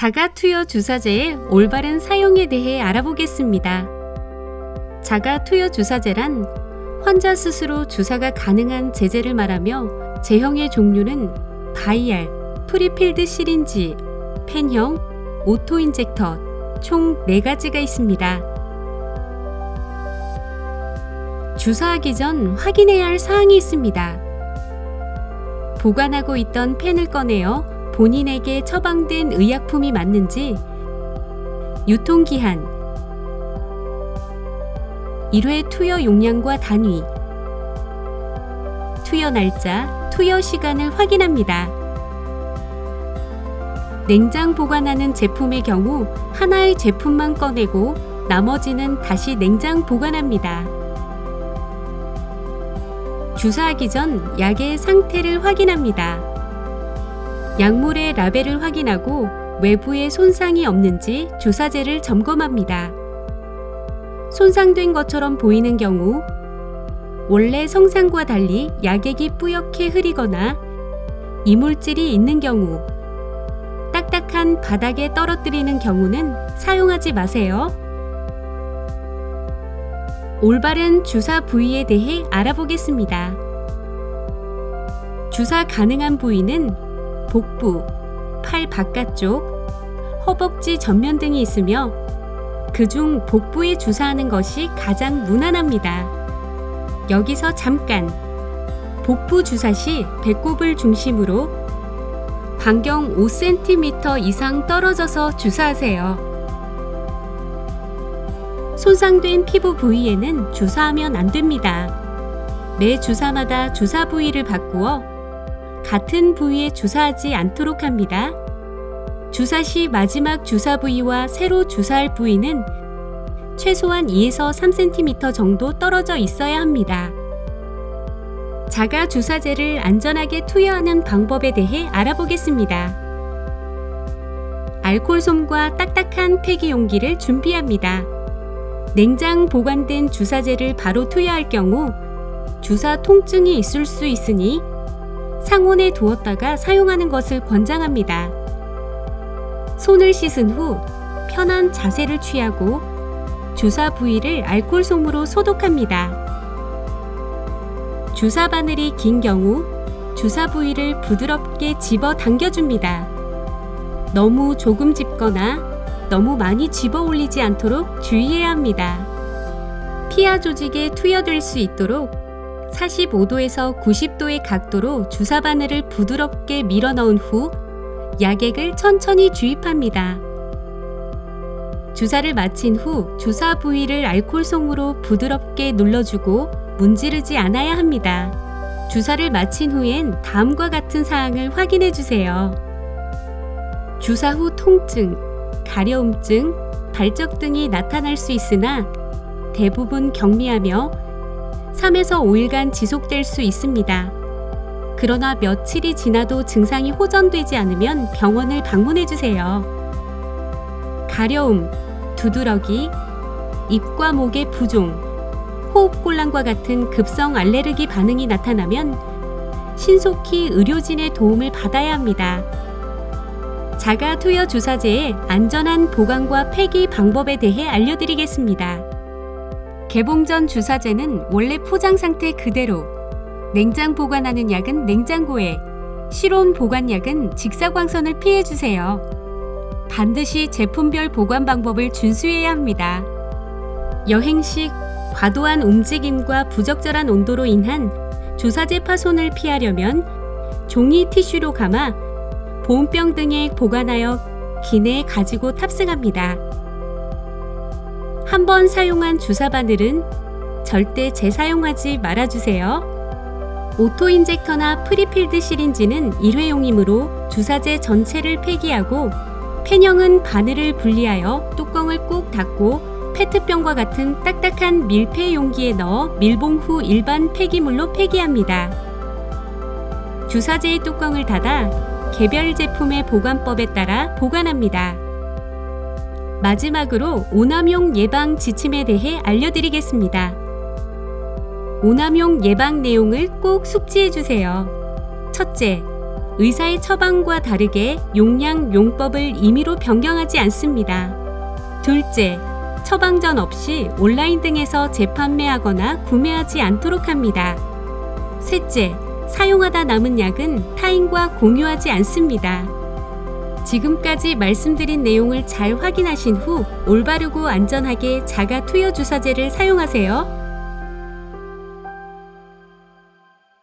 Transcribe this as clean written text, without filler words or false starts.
자가투여 주사제의 올바른 사용에 대해 알아보겠습니다. 자가투여 주사제란 환자 스스로 주사가 가능한 제제를 말하며 제형의 종류는 바이알, 프리필드 시린지, 펜형, 오토인젝터 총 4가지가 있습니다. 주사하기 전 확인해야 할 사항이 있습니다. 보관하고 있던 펜을 꺼내어 본인에게 처방된 의약품이 맞는지, 유통기한, 1회 투여 용량과 단위, 투여 날짜, 투여 시간을 확인합니다. 냉장 보관하는 제품의 경우 하나의 제품만 꺼내고 나머지는 다시 냉장 보관합니다. 주사하기 전 약의 상태를 확인합니다. 약물의 라벨을 확인하고 외부에 손상이 없는지 주사제를 점검합니다. 손상된 것처럼 보이는 경우, 원래 성상과 달리 약액이 뿌옇게 흐리거나 이물질이 있는 경우, 딱딱한 바닥에 떨어뜨리는 경우는 사용하지 마세요. 올바른 주사 부위에 대해 알아보겠습니다. 주사 가능한 부위는 복부, 팔 바깥쪽, 허벅지 전면 등이 있으며 그중 복부에 주사하는 것이 가장 무난합니다. 여기서 잠깐! 복부 주사 시 배꼽을 중심으로 반경 5cm 이상 떨어져서 주사하세요. 손상된 피부 부위에는 주사하면 안 됩니다. 매 주사마다 주사 부위를 바꾸어 같은 부위에 주사하지 않도록 합니다. 주사 시 마지막 주사 부위와 새로 주사할 부위는 최소한 2에서 3cm 정도 떨어져 있어야 합니다. 자가 주사제를 안전하게 투여하는 방법에 대해 알아보겠습니다. 알코올솜과 딱딱한 폐기 용기를 준비합니다. 냉장 보관된 주사제를 바로 투여할 경우 주사 통증이 있을 수 있으니 상온에 두었다가 사용하는 것을 권장합니다. 손을 씻은 후 편한 자세를 취하고 주사 부위를 알코올솜으로 소독합니다. 주사 바늘이 긴 경우 주사 부위를 부드럽게 집어 당겨줍니다. 너무 조금 집거나 너무 많이 집어 올리지 않도록 주의해야 합니다. 피하 조직에 투여될 수 있도록 45도에서 90도의 각도로 주사 바늘을 부드럽게 밀어 넣은 후 약액을 천천히 주입합니다. 주사를 마친 후 주사 부위를 알코올솜으로 부드럽게 눌러주고 문지르지 않아야 합니다. 주사를 마친 후엔 다음과 같은 사항을 확인해 주세요. 주사 후 통증, 가려움증, 발적 등이 나타날 수 있으나 대부분 경미하며 3에서 5일간 지속될 수 있습니다. 그러나 며칠이 지나도 증상이 호전되지 않으면 병원을 방문해 주세요. 가려움, 두드러기, 입과 목의 부종, 호흡곤란과 같은 급성 알레르기 반응이 나타나면 신속히 의료진의 도움을 받아야 합니다. 자가 투여 주사제의 안전한 보관과 폐기 방법에 대해 알려드리겠습니다. 개봉 전 주사제는 원래 포장 상태 그대로, 냉장 보관하는 약은 냉장고에, 실온 보관약은 직사광선을 피해주세요. 반드시 제품별 보관 방법을 준수해야 합니다. 여행 시 과도한 움직임과 부적절한 온도로 인한 주사제 파손을 피하려면 종이 티슈로 감아 보온병 등에 보관하여 기내에 가지고 탑승합니다. 한 번 사용한 주사 바늘은 절대 재사용하지 말아주세요. 오토인젝터나 프리필드 시린지는 일회용이므로 주사제 전체를 폐기하고 펜형은 바늘을 분리하여 뚜껑을 꼭 닫고 페트병과 같은 딱딱한 밀폐 용기에 넣어 밀봉 후 일반 폐기물로 폐기합니다. 주사제의 뚜껑을 닫아 개별 제품의 보관법에 따라 보관합니다. 마지막으로 오남용 예방 지침에 대해 알려드리겠습니다. 오남용 예방 내용을 꼭 숙지해 주세요. 첫째, 의사의 처방과 다르게 용량, 용법을 임의로 변경하지 않습니다. 둘째, 처방전 없이 온라인 등에서 재판매하거나 구매하지 않도록 합니다. 셋째, 사용하다 남은 약은 타인과 공유하지 않습니다. 지금까지 말씀드린 내용을 잘 확인하신 후 올바르고 안전하게 자가 투여 주사제를 사용하세요.